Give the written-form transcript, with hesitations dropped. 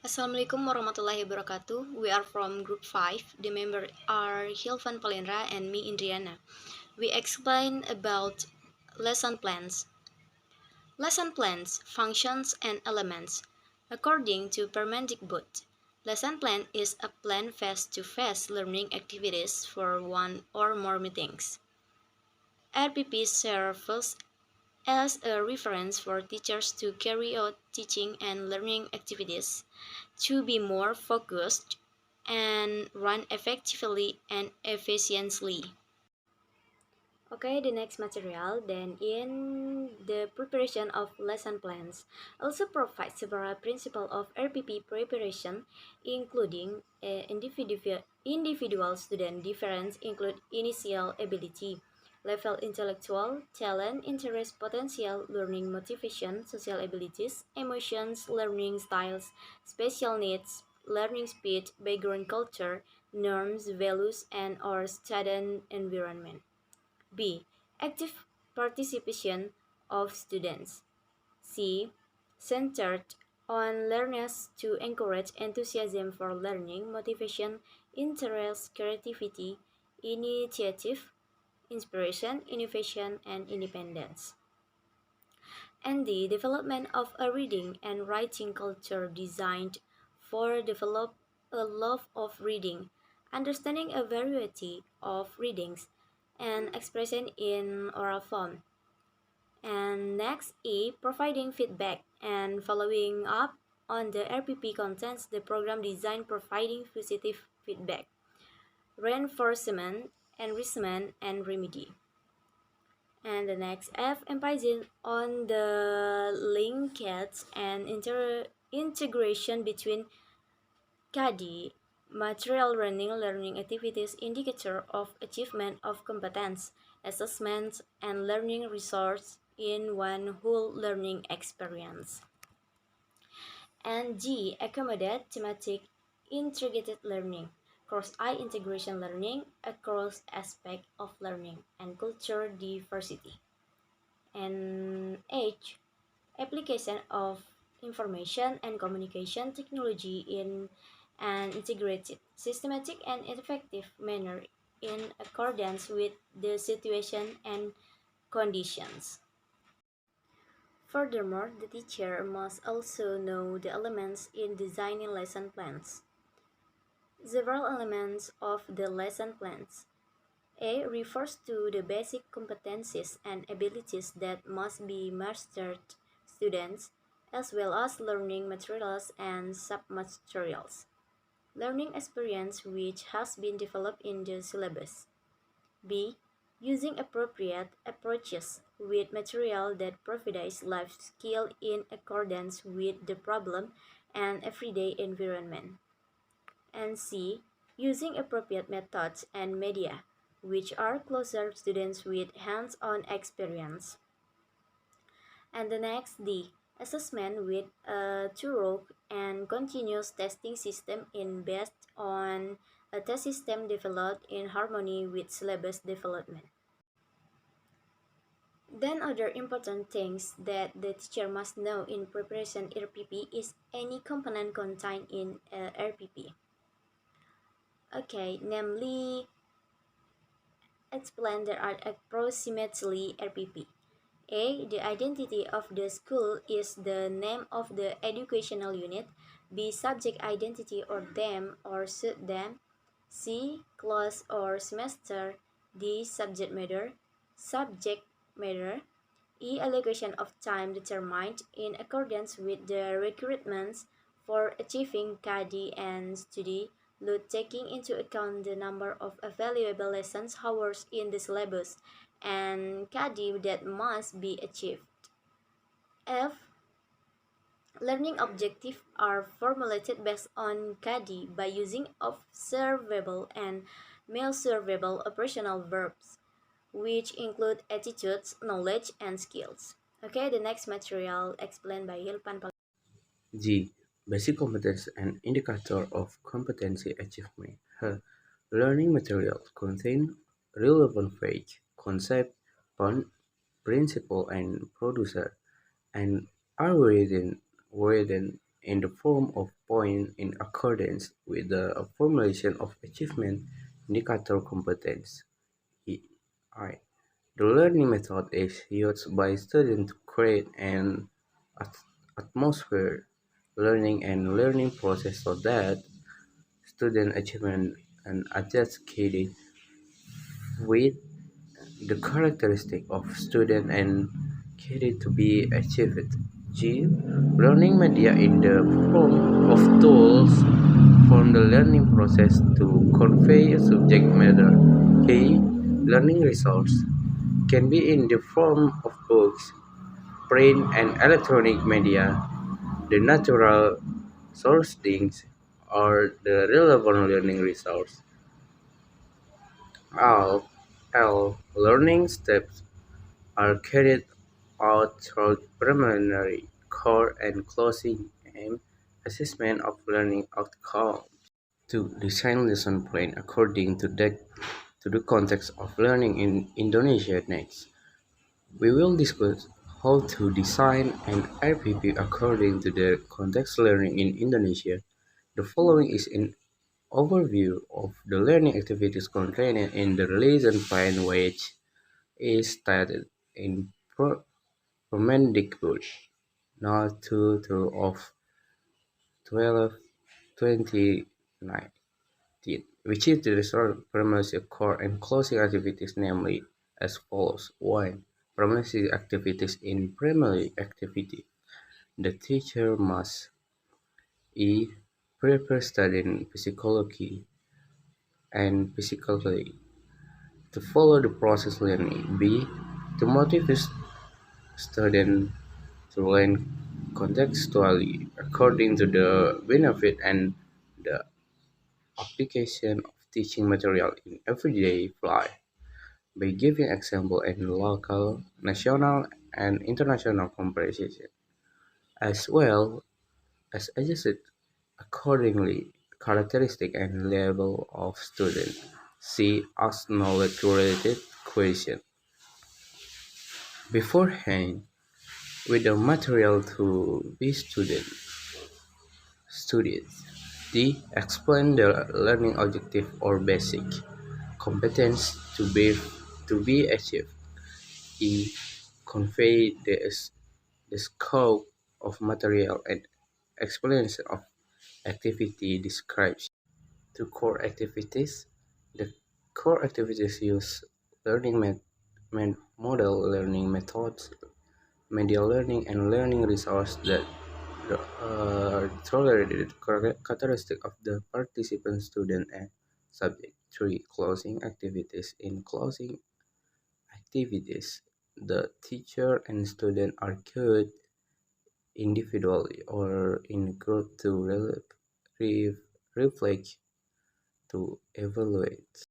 Assalamualaikum warahmatullahi wabarakatuh. We are from Group 5. The members are Hilvan Palendra and me, Indriana. We explain about lesson plans. Lesson plans, functions, and elements. According to Permandic Boot, lesson plan is a plan face-to-face learning activities for one or more meetings. RPP serves as a reference for teachers to carry out teaching and learning activities to be more focused and run effectively and efficiently. Okay, the next material, then in the preparation of lesson plans, also provides several principles of RPP preparation, including individual student difference include initial ability, level intellectual, talent, interest, potential, learning motivation, social abilities, emotions, learning styles, special needs, learning speed, background culture, norms, values, and or student environment. B. Active participation of students. C. Centered on learners to encourage enthusiasm for learning, motivation, interest, creativity, initiative, inspiration, innovation, and independence. And the development of a reading and writing culture designed for develop a love of reading, understanding a variety of readings, and expression in oral form. And next E, providing feedback and following up on the RPP contents, the program design providing positive feedback, reinforcement, enrichment, and remedy. And the next F, emphasizing on the linkage and integration between CADI, material learning activities, indicator of achievement of competence, assessments, and learning resource in one whole learning experience. And G, accommodate thematic integrated learning, cross-eye integration learning across aspects of learning and culture diversity. And H, application of information and communication technology in an integrated, systematic, and effective manner in accordance with the situation and conditions. Furthermore, the teacher must also know the elements in designing lesson plans. Several elements of the lesson plans. A refers to the basic competencies and abilities that must be mastered students, as well as learning materials and submaterials. Learning experience which has been developed in the syllabus. B. Using appropriate approaches with material that provides life skill in accordance with the problem and everyday environment. And C. Using appropriate methods and media which are closer to students with hands-on experience. And the next D. Assessment with a thorough and continuous testing system in based on a test system developed in harmony with syllabus development. Then other important things that the teacher must know in preparation RPP is any component contained in RPP. Okay, namely explain there are approximately RPP. A. The identity of the school is the name of the educational unit. B. Subject identity or them or suit them. C. Class or semester. D. Subject matter. Subject matter. E. Allocation of time determined in accordance with the requirements for achieving KD and study load taking into account the number of available lessons hours in the syllabus and KD that must be achieved. F. Learning objectives are formulated based on KD by using observable and measurable operational verbs, which include attitudes, knowledge, and skills. Okay, the next material explained by Hilpan. G. Basic competence and indicator of competency achievement. H. Learning materials contain relevant facts, concept, principle, and producer, and are written in the form of points in accordance with the formulation of achievement indicator competence (EI). The learning method is used by students to create an at- atmosphere learning and learning process so that student achievement and adjust key with the characteristic of student and key to be achieved. G. Learning media in the form of tools from the learning process to convey subject matter. K. Learning resource can be in the form of books, print and electronic media, the natural sourcings, or the relevant learning resource. All L. Learning steps are carried out through preliminary, core, and closing aim assessment of learning outcomes. To design lesson plan according to the context of learning in Indonesia next. We will discuss how to design an RPP according to the context learning in Indonesia. The following is an overview of the learning activities contained in the lesson plan which is stated in Permendikbud No. 22 of 12/2019, which is the result primary core and closing activities, namely as follows: 1. Primary activities. In primary activity, the teacher must (e) prepare students psychologically and physically to follow the process learning; b. to motivate students to learn contextually according to the benefit and the application of teaching material in everyday life by giving example in local, national, and international comparison, as well as adjusted accordingly characteristic and level of student. See as knowledge-related question. Beforehand, with the material to be studied. D. Explain the learning objective or basic competence to be achieved. E. Convey the scope of material and explanation of activity described. To core activities. The core activities use learning model learning methods, media learning, and learning resources that tolerated characteristic of the participant, student, and subject. 3. Closing activities. In closing activities, the teacher and student are cued individually or in group to reflect, to evaluate.